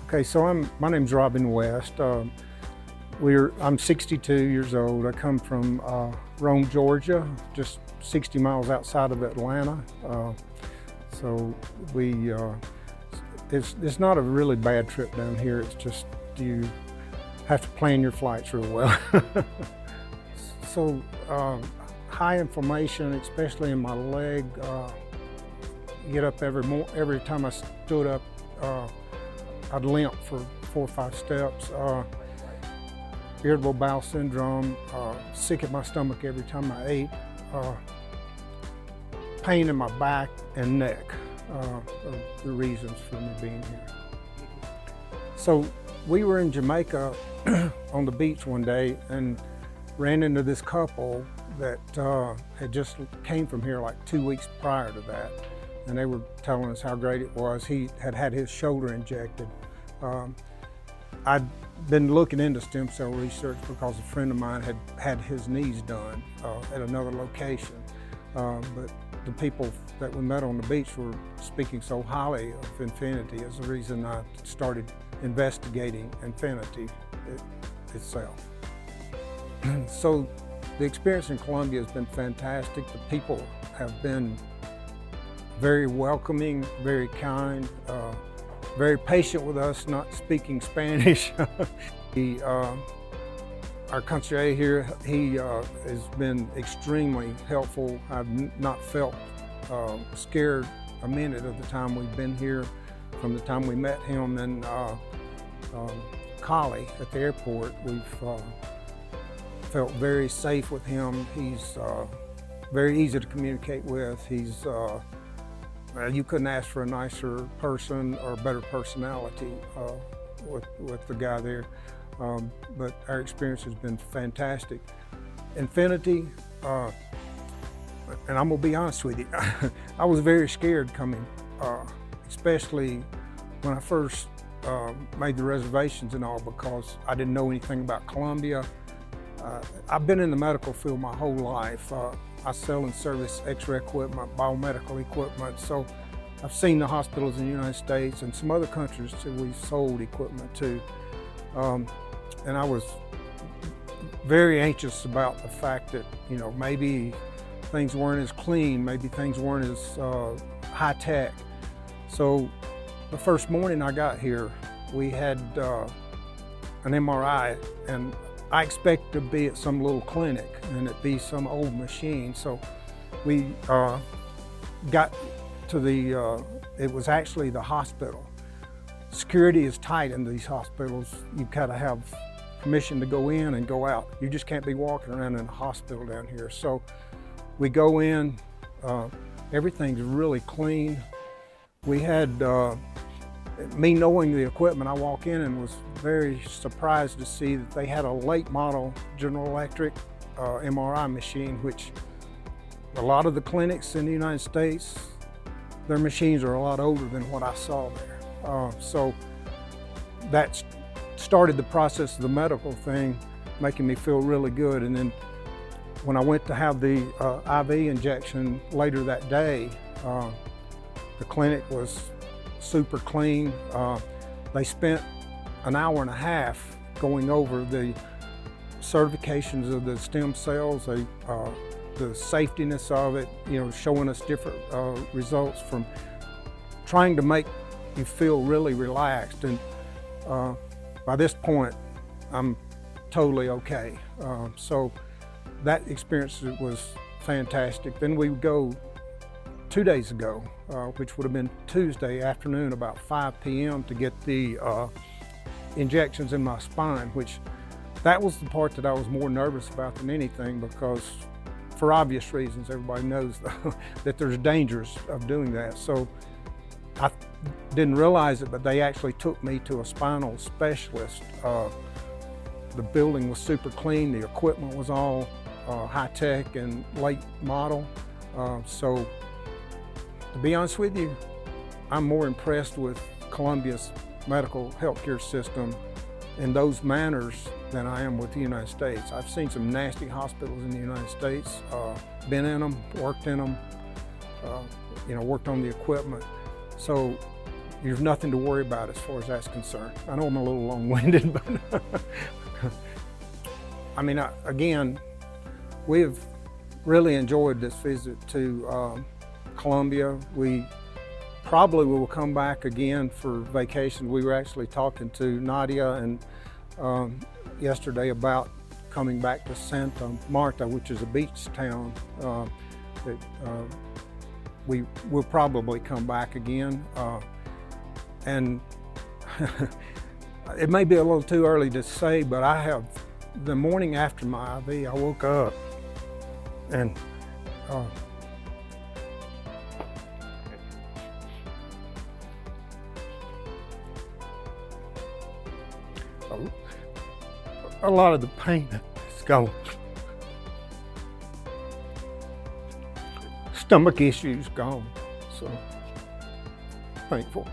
Okay, so my name's Robin West. I'm 62 years old. I come from Rome, Georgia, just 60 miles outside of Atlanta. It's not a really bad trip down here. It's just you have to plan your flights real well. So high inflammation, especially in my leg. Get up every time I stood up, I'd limp for 4 or 5 steps. Irritable bowel syndrome, sick at my stomach every time I ate, pain in my back and neck are the reasons for me being here. So we were in Jamaica on the beach one day and ran into this couple that had just came from here like 2 weeks prior to that. And they were telling us how great it was. He had had his shoulder injected. I'd been looking into stem cell research because a friend of mine had had his knees done at another location. But the people that we met on the beach were speaking so highly of Infinity as the reason I started investigating Infinity itself. So the experience in Colombia has been fantastic. The people have been very welcoming, very kind, very patient with us, not speaking Spanish. Our concierge here, he has been extremely helpful. I've not felt scared a minute of the time we've been here, from the time we met him in Cali at the airport. We've felt very safe with him. He's very easy to communicate with. You couldn't ask for a nicer person or a better personality with the guy there. But our experience has been fantastic. Infinity, and I'm gonna be honest with you, I was very scared coming, especially when I first made the reservations and all, because I didn't know anything about Colombia. I've been in the medical field my whole life. I sell and service X-ray equipment, biomedical equipment. So I've seen the hospitals in the United States and some other countries that we sold equipment to. And I was very anxious about the fact that, maybe things weren't as clean, maybe things weren't as high tech. So the first morning I got here, we had an MRI, and I expected to be at some little clinic and it'd be some old machine. So we got to it was actually the hospital. Security is tight in these hospitals. You've got to have permission to go in and go out. You just can't be walking around in a hospital down here. So we go in, everything's really clean. We had, me knowing the equipment, I walk in and was very surprised to see that they had a late model General Electric MRI machine, which a lot of the clinics in the United States, their machines are a lot older than what I saw there. So that started the process of the medical thing, making me feel really good. And then when I went to have the IV injection later that day, the clinic was super clean. They spent an hour and a half going over the certifications of the stem cells, the safetiness of it, showing us different results, from trying to make you feel really relaxed. And by this point, I'm totally okay. So that experience was fantastic. Then we would go 2 days ago, which would have been Tuesday afternoon, about 5 p.m. to get the injections in my spine, which that was the part that I was more nervous about than anything, because for obvious reasons, everybody knows that there's dangers of doing that. So I didn't realize it, but they actually took me to a spinal specialist. The building was super clean. The equipment was all high tech and late model. So to be honest with you, I'm more impressed with Colombia's medical healthcare system in those manners than I am with the United States. I've seen some nasty hospitals in the United States, been in them, worked in them, worked on the equipment. So there's nothing to worry about as far as that's concerned. I know I'm a little long-winded, but I mean, again, we've really enjoyed this visit to Colombia. We probably will come back again for vacation. We were actually talking to Nadia and yesterday about coming back to Santa Marta, which is a beach town. We will probably come back again. And it may be a little too early to say, but I have, the morning after my IV, I woke up and a lot of the pain is gone. Stomach issues gone, so thankful.